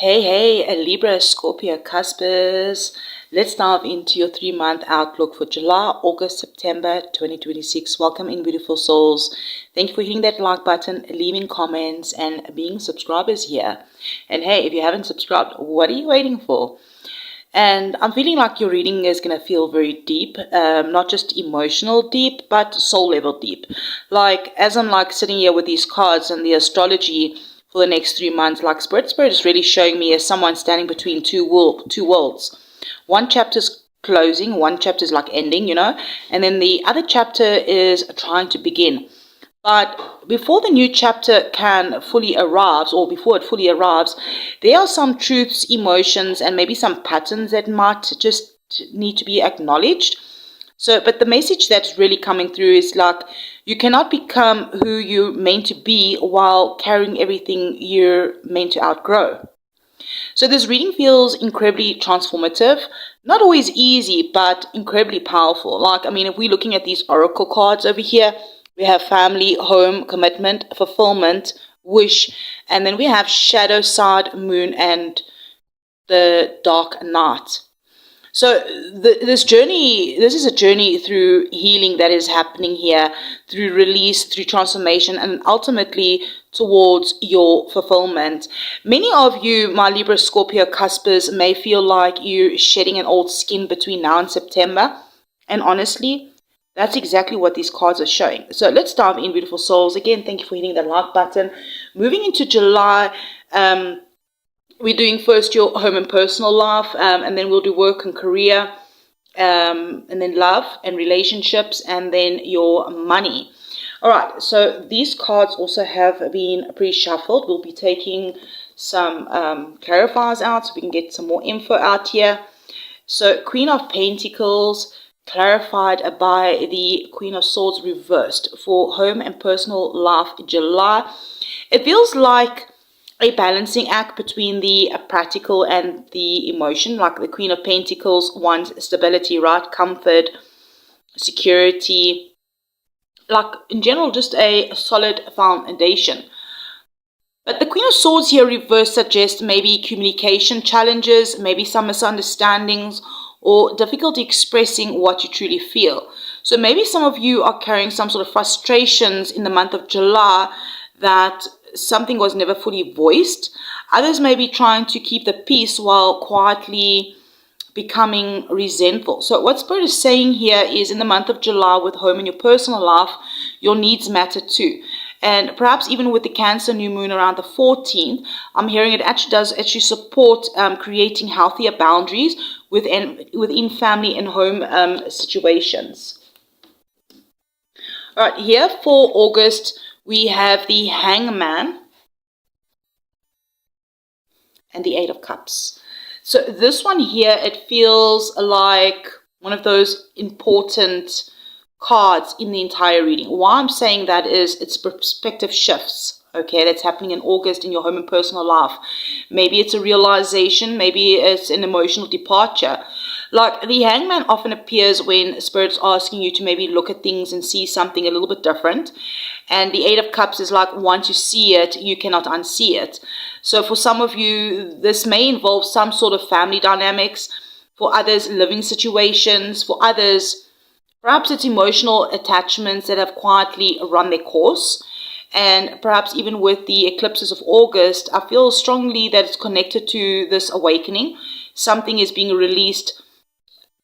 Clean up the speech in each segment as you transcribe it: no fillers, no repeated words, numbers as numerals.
Hey, Libra, Scorpio, Cuspers. Let's dive into your 3-month outlook for July, August, September 2026. Welcome in, beautiful souls. Thank you for hitting that like button, leaving comments, and being subscribers here. And hey, if you haven't subscribed, what are you waiting for? And I'm feeling like your reading is going to feel very deep, not just emotional deep, but soul level deep. Like, as I'm like sitting here with these cards and the astrology for the next 3 months, like Spirit is really showing me as someone standing between two worlds. One chapter's closing, one chapter's like ending, and then the other chapter is trying to begin. But before the new chapter can fully arrive, or before it fully arrives, there are some truths, emotions, and maybe some patterns that might just need to be acknowledged. But the message that's really coming through is like, you cannot become who you're meant to be while carrying everything you're meant to outgrow. So this reading feels incredibly transformative, not always easy, but incredibly powerful. Like, if we're looking at these oracle cards over here, we have family, home, commitment, fulfillment, wish, and then we have shadow side, moon, and the dark night. So this is a journey through healing that is happening here, through release, through transformation, and ultimately towards your fulfillment. Many of you, my Libra, Scorpio, Cuspers, may feel like you're shedding an old skin between now and September. And honestly, that's exactly what these cards are showing. So let's dive in, beautiful souls. Again, thank you for hitting the like button. Moving into July, we're doing first your home and personal life, and then we'll do work and career, and then love and relationships, and then your money. All right, so these cards also have been pre-shuffled. We'll be taking some clarifiers out so we can get some more info out here. So Queen of Pentacles, clarified by the Queen of Swords reversed for home and personal life in July. It feels like a balancing act between the practical and the emotion. Like the Queen of Pentacles wants stability, right? Comfort, security, like in general, just a solid foundation. But the Queen of Swords here reversed suggests maybe communication challenges, maybe some misunderstandings, or difficulty expressing what you truly feel. So maybe some of you are carrying some sort of frustrations in the month of July that something was never fully voiced. Others may be trying to keep the peace while quietly becoming resentful. So what Spirit is saying here is, in the month of July, with home and your personal life, your needs matter too. And perhaps even with the Cancer new moon around the 14th, I'm hearing it does support creating healthier boundaries within family and home situations. All right, here for August, we have the Hangman and the Eight of Cups. So this one here, it feels like one of those important cards in the entire reading. Why I'm saying that is its perspective shifts, okay, that's happening in August in your home and personal life. Maybe it's a realization, maybe it's an emotional departure. Like the Hangman often appears when Spirit's asking you to maybe look at things and see something a little bit different. And the Eight of Cups is like, once you see it, you cannot unsee it. So for some of you, this may involve some sort of family dynamics. For others, living situations. For others, perhaps it's emotional attachments that have quietly run their course. And perhaps even with the eclipses of August, I feel strongly that it's connected to this awakening. Something is being released.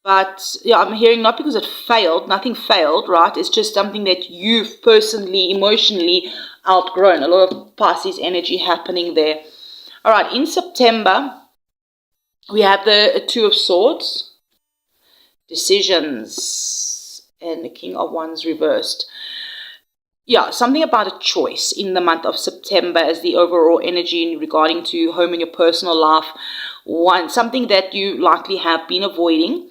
But yeah, I'm hearing not because it failed, nothing failed, right? It's just something that you've personally, emotionally outgrown. A lot of Pisces energy happening there. All right, in September, we have the Two of Swords, decisions, and the King of Wands reversed. Yeah, something about a choice in the month of September as the overall energy regarding to home and your personal life. Something that you likely have been avoiding.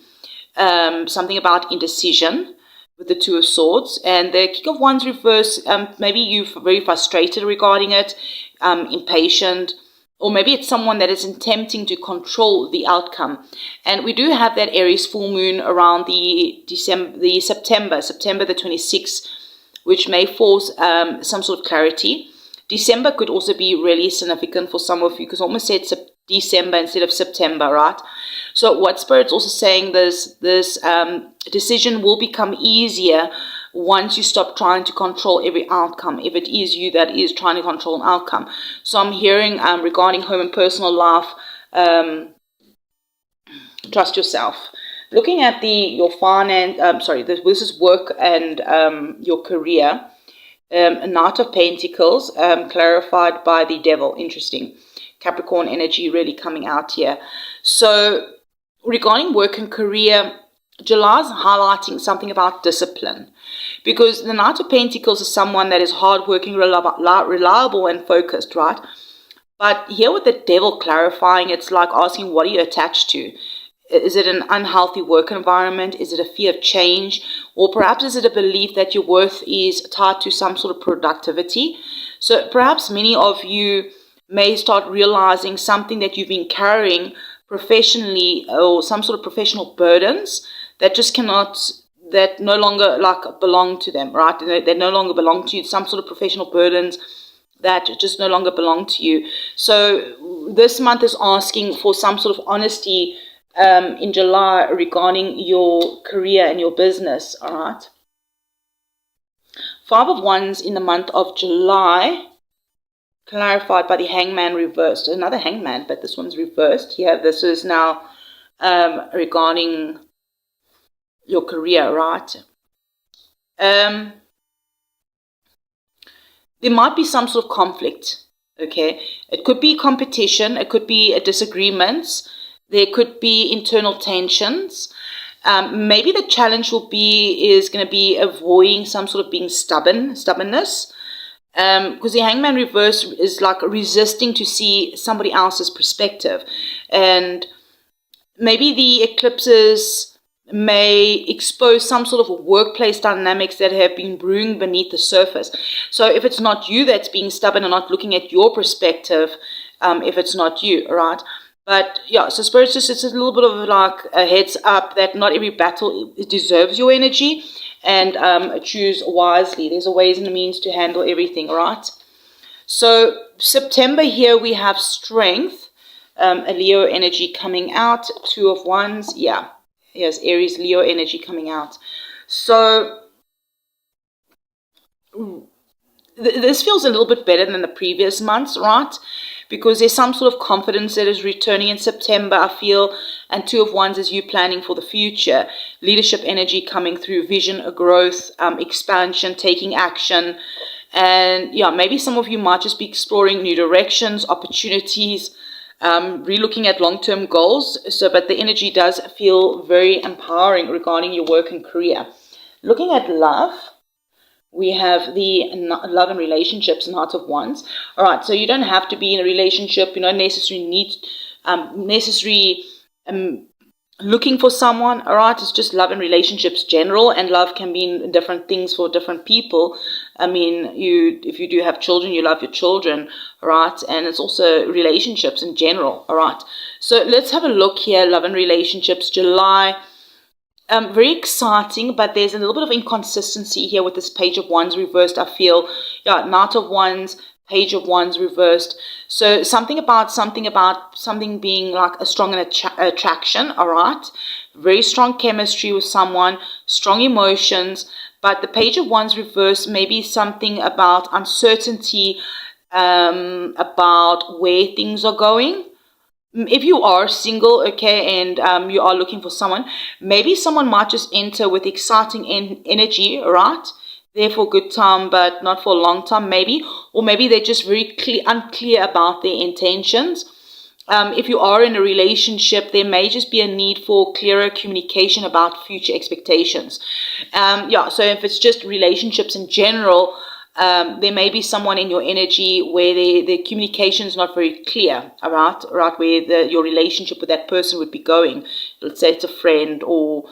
Something about indecision with the Two of Swords, and the King of Wands reverse. Maybe you're very frustrated regarding it, impatient, or maybe it's someone that is attempting to control the outcome. And we do have that Aries full moon around the September the 26th, which may force some sort of clarity. December could also be really significant for some of you, because I almost said December instead of September, right? So what Spirit's also saying, this decision will become easier once you stop trying to control every outcome, if it is you that is trying to control an outcome. So I'm hearing regarding home and personal life, trust yourself. Looking at your finance, this is work and your career. A Knight of Pentacles, clarified by the Devil. Interesting. Capricorn energy really coming out here. So regarding work and career, July is highlighting something about discipline, because the Knight of Pentacles is someone that is hardworking, reliable and focused, right? But here with the Devil clarifying, it's like asking, what are you attached to? Is it an unhealthy work environment? Is it a fear of change? Or perhaps is it a belief that your worth is tied to some sort of productivity? So perhaps many of you may start realizing something that you've been carrying professionally, or some sort of professional burdens that just that no longer belong to them, right? They no longer belong to you. Some sort of professional burdens that just no longer belong to you. So this month is asking for some sort of honesty in July regarding your career and your business, all right? 5 of Wands in the month of July, clarified by the Hangman reversed. Another Hangman, but this one's reversed here. This is now regarding your career, right? There might be some sort of conflict, okay? It could be competition, it could be disagreements, there could be internal tensions. Maybe the challenge is going to be avoiding some sort of being stubbornness. Because the Hangman reverse is like resisting to see somebody else's perspective. And maybe the eclipses may expose some sort of workplace dynamics that have been brewing beneath the surface. So if it's not you that's being stubborn and not looking at your perspective, if it's not you, right? But yeah, so Spirit just, it's a little bit of like a heads up that not every battle deserves your energy, and choose wisely. There's a ways and a means to handle everything, right? So September here we have strength, a Leo energy coming out, 2 of Wands. Yeah, here's Aries, Leo energy coming out. So this feels a little bit better than the previous months, right? Because there's some sort of confidence that is returning in September, I feel, and 2 of Wands is you planning for the future. Leadership energy coming through, vision, growth, expansion, taking action. And yeah, maybe some of you might just be exploring new directions, opportunities, relooking at long-term goals. So, but the energy does feel very empowering regarding your work and career. Looking at love, we have the love and relationships, Knight of Wands. All right, so you don't have to be in a relationship. You don't necessarily need looking for someone. All right, it's just love and relationships general, and love can mean different things for different people. I mean, if you do have children, you love your children, all right, and it's also relationships in general. All right, so let's have a look here. Love and relationships, July. Very exciting, but there's a little bit of inconsistency here with this Page of Wands reversed, I feel. Yeah, Knight of Wands, Page of Wands reversed. So something about something being like a strong attraction, all right? Very strong chemistry with someone, strong emotions, but the Page of Wands reversed may be something about uncertainty, about where things are going. If you are single, okay, and you are looking for someone, maybe someone might just enter with exciting energy, right? There for a good time, but not for a long time, maybe. Or maybe they're just very unclear about their intentions. If you are in a relationship, there may just be a need for clearer communication about future expectations. Yeah, so if it's just relationships in general, there may be someone in your energy where the communication is not very clear, all right, where your relationship with that person would be going. Let's say it's a friend or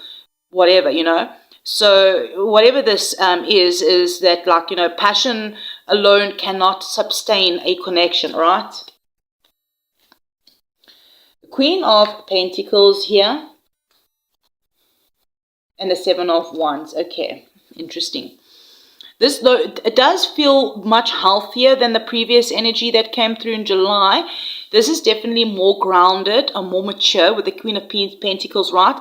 whatever, you know. So whatever this is that, like, you know, passion alone cannot sustain a connection, all right? The Queen of Pentacles here and the 7 of Wands. Okay, interesting. This, though, it does feel much healthier than the previous energy that came through in July. this is definitely more grounded and more mature with the Queen of Pentacles, right?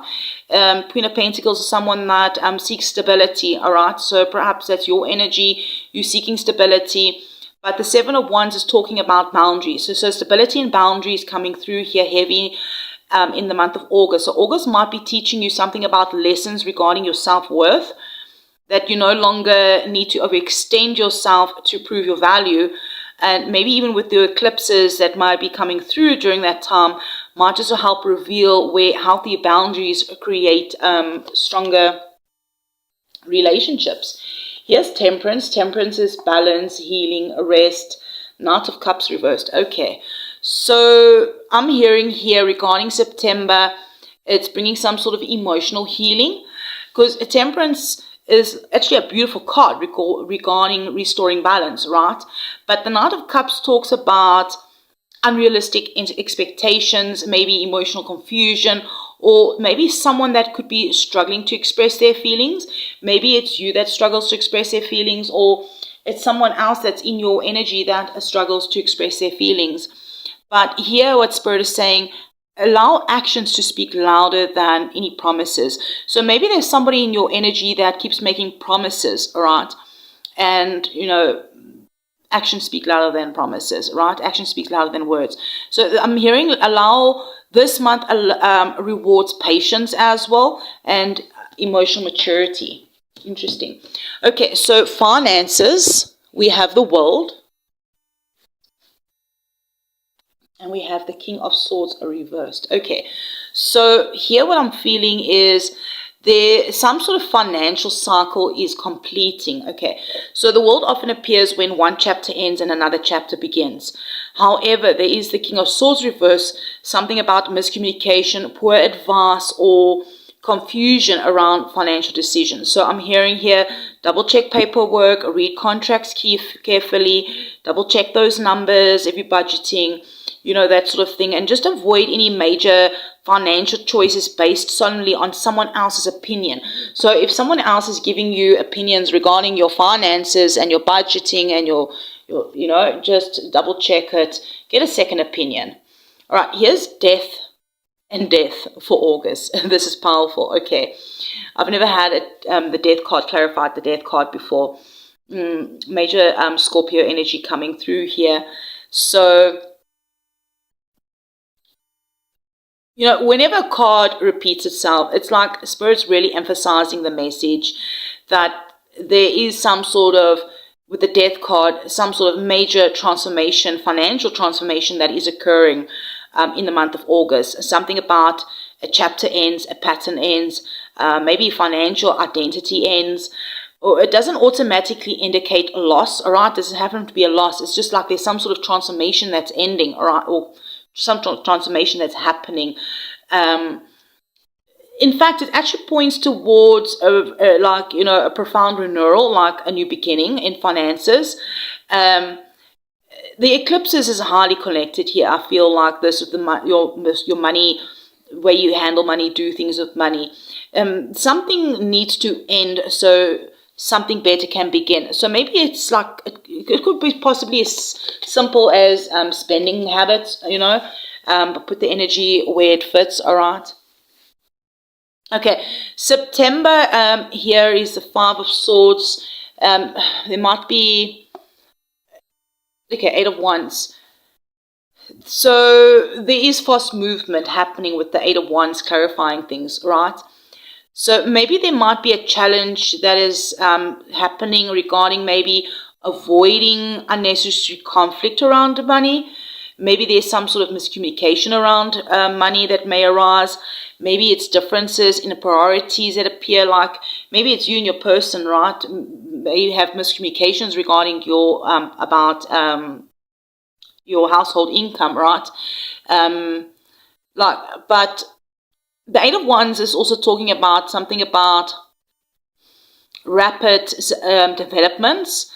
Queen of Pentacles is someone that seeks stability, all right? So perhaps that's your energy, you're seeking stability. But the Seven of Wands is talking about boundaries. So stability and boundaries coming through here heavy in the month of August. So August might be teaching you something about lessons regarding your self-worth, that you no longer need to overextend yourself to prove your value. And maybe even with the eclipses that might be coming through during that time, might also help reveal where healthy boundaries create stronger relationships. Here's Temperance. Temperance is balance, healing, rest. Knight of Cups reversed. Okay, so I'm hearing here regarding September, it's bringing some sort of emotional healing, because Temperance is actually a beautiful card regarding restoring balance, right? But the Knight of Cups talks about unrealistic expectations, maybe emotional confusion, or maybe someone that could be struggling to express their feelings. Maybe it's you that struggles to express their feelings, or it's someone else that's in your energy that struggles to express their feelings. But here what Spirit is saying, allow actions to speak louder than any promises. So maybe there's somebody in your energy that keeps making promises, all right? And, you know, actions speak louder than promises, right? Actions speak louder than words. So I'm hearing allow this month rewards patience as well and emotional maturity. Interesting. Okay, so finances, we have the World. And we have the King of Swords reversed. Okay, so here what I'm feeling is some sort of financial cycle is completing. Okay, so the World often appears when one chapter ends and another chapter begins. However, there is the King of Swords reverse, something about miscommunication, poor advice, or confusion around financial decisions. So I'm hearing here, double check paperwork, read contracts carefully, double check those numbers if you're budgeting, you know, that sort of thing, and just avoid any major financial choices based solely on someone else's opinion. So if someone else is giving you opinions regarding your finances and your budgeting and your you know, just double check it, get a second opinion. All right, here's death and death for August. This is powerful. Okay, I've never had the death card clarified, the death card before. Major Scorpio energy coming through here. So, you know, whenever a card repeats itself, it's like Spirit's really emphasizing the message that there is some sort of, with the death card, some sort of major transformation, financial transformation that is occurring in the month of August. Something about a chapter ends, a pattern ends, maybe financial identity ends. Or it doesn't automatically indicate a loss, all right? It doesn't happen to be a loss. It's just like there's some sort of transformation that's ending, all right? Or some transformation that's happening. In fact, it actually points towards like, you know, a profound renewal, like a new beginning in finances. The eclipses is highly connected here. I feel like this with your money, where you handle money, do things with money. Something needs to end so something better can begin. So maybe it's like, it could be possibly as simple as spending habits, you know, but put the energy where it fits, all right? Okay, September, here is the Five of Swords. There might be, okay, Eight of Wands. So there is fast movement happening with the Eight of Wands, clarifying things, right? So maybe there might be a challenge that is happening regarding maybe avoiding unnecessary conflict around money. Maybe there's some sort of miscommunication around money that may arise. Maybe it's differences in the priorities that appear, like maybe it's you and your person, right? Maybe you have miscommunications regarding your about your household income, right? But the Eight of Wands is also talking about something about rapid developments.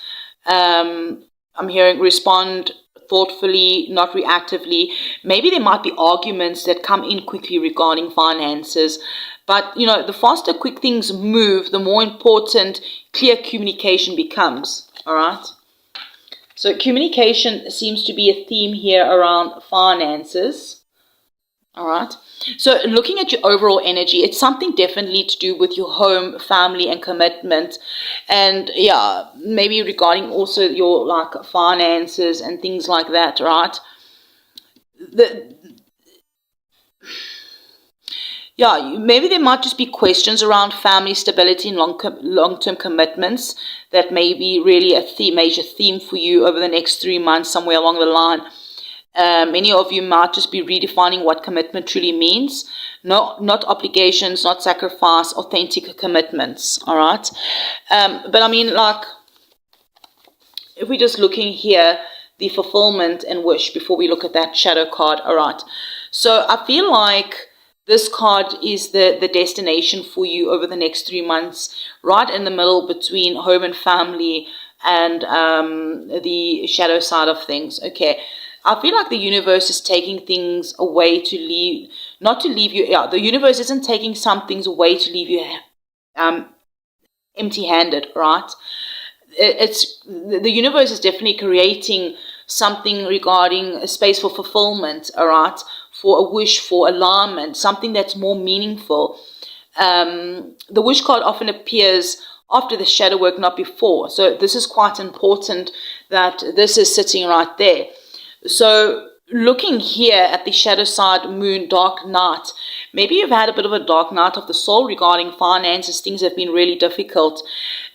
I'm hearing respond thoughtfully, not reactively. Maybe there might be arguments that come in quickly regarding finances. But, you know, the faster quick things move, the more important clear communication becomes. All right? So communication seems to be a theme here around finances. All right. So looking at your overall energy, it's something definitely to do with your home, family, and commitment. And yeah, maybe regarding also your like finances and things like that, right? Yeah, maybe there might just be questions around family stability and long-term commitments that may be really a major theme for you over the next 3 months, somewhere along the line. Many of you might just be redefining what commitment truly means. Not obligations, not sacrifice, authentic commitments, all right? But I mean, like, if we're just looking here, the fulfillment and wish, before we look at that shadow card, all right? So I feel like this card is the destination for you over the next 3 months, right in the middle between home and family and the shadow side of things. Okay, I feel like the universe is taking things away to leave, not to leave you. Yeah, the universe isn't taking some things away to leave you empty-handed, right? It's the universe is definitely creating something regarding a space for fulfillment, all right, for a wish, for alignment, something that's more meaningful. The wish card often appears after the shadow work, not before. So this is quite important that this is sitting right there. So looking here at the shadow side, moon, dark night, maybe you've had a bit of a dark night of the soul regarding finances. Things have been really difficult.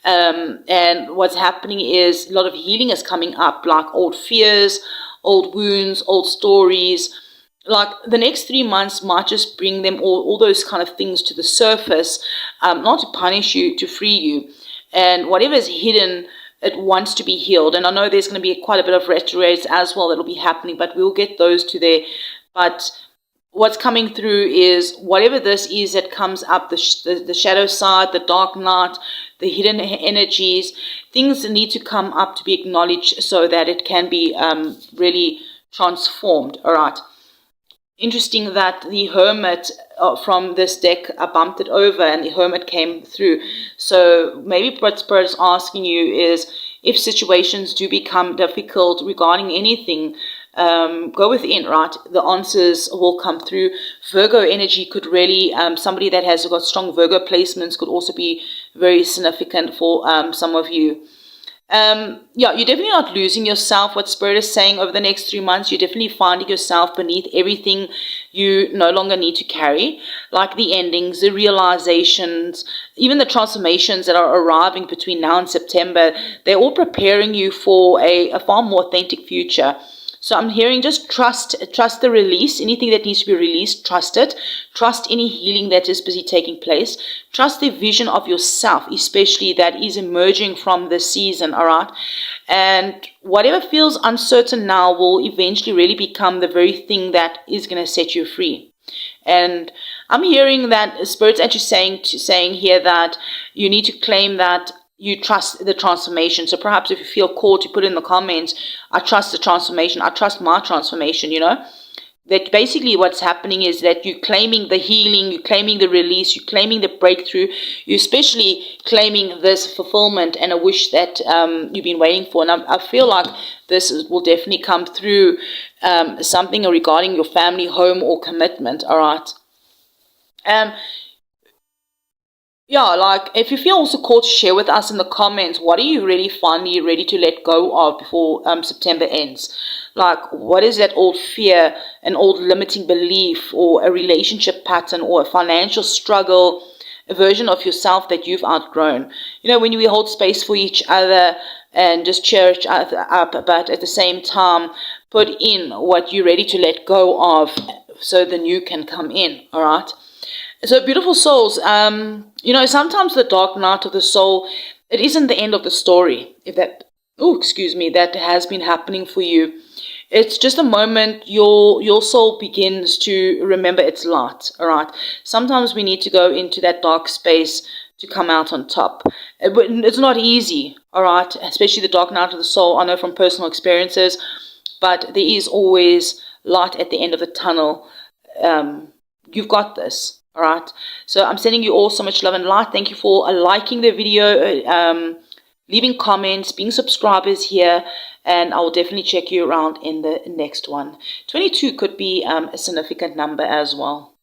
And what's happening is a lot of healing is coming up, like old fears, old wounds, old stories. Like the next 3 months might just bring them all those kind of things to the surface, not to punish you, to free you. And whatever is hidden, it wants to be healed. And I know there's going to be quite a bit of retrogrades as well that'll be happening, but we'll get those to there. But what's coming through is whatever this is that comes up, the shadow side, the dark night, the hidden energies, things need to come up to be acknowledged so that it can be really transformed. All right. Interesting that the hermit from this deck, I bumped it over and the hermit came through. So maybe what Spirit is asking you is, if situations do become difficult regarding anything, go within, right? The answers will come through. Virgo energy could really, somebody that has got strong Virgo placements could also be very significant for some of you. Yeah, you're definitely not losing yourself. What Spirit is saying over the next 3 months, you're definitely finding yourself beneath everything you no longer need to carry, like the endings, the realizations, even the transformations that are arriving between now and September. They're all preparing you for a far more authentic future. So I'm hearing just trust the release. Anything that needs to be released, trust it. Trust any healing that is busy taking place. Trust the vision of yourself, especially that is emerging from this season, all right? And whatever feels uncertain now will eventually really become the very thing that is going to set you free. And I'm hearing that Spirit's actually saying here that you need to claim that you trust the transformation. So perhaps if you feel called to put in the comments, I trust the transformation, I trust my transformation, you know, that basically what's happening is that you're claiming the healing, you're claiming the release, you're claiming the breakthrough, you're especially claiming this fulfillment and a wish that you've been waiting for. And I feel like this will definitely come through something regarding your family, home, or commitment, all right? Yeah, like if you feel also called to share with us in the comments, what are you really finally ready to let go of before September ends? Like, what is that old fear, an old limiting belief, or a relationship pattern, or a financial struggle, a version of yourself that you've outgrown? You know, when we hold space for each other and just cheer each other up, but at the same time put in what you're ready to let go of so the new can come in, all right? So beautiful souls, you know, sometimes the dark night of the soul, it isn't the end of the story, if that, that has been happening for you. It's just a moment your soul begins to remember its light, all right? Sometimes we need to go into that dark space to come out on top. It's not easy, all right? Especially the dark night of the soul, I know from personal experiences, but there is always light at the end of the tunnel. You've got this. All right, so I'm sending you all so much love and light. Thank you for liking the video, leaving comments, being subscribers here, and I will definitely check you around in the next one. 22 could be a significant number as well.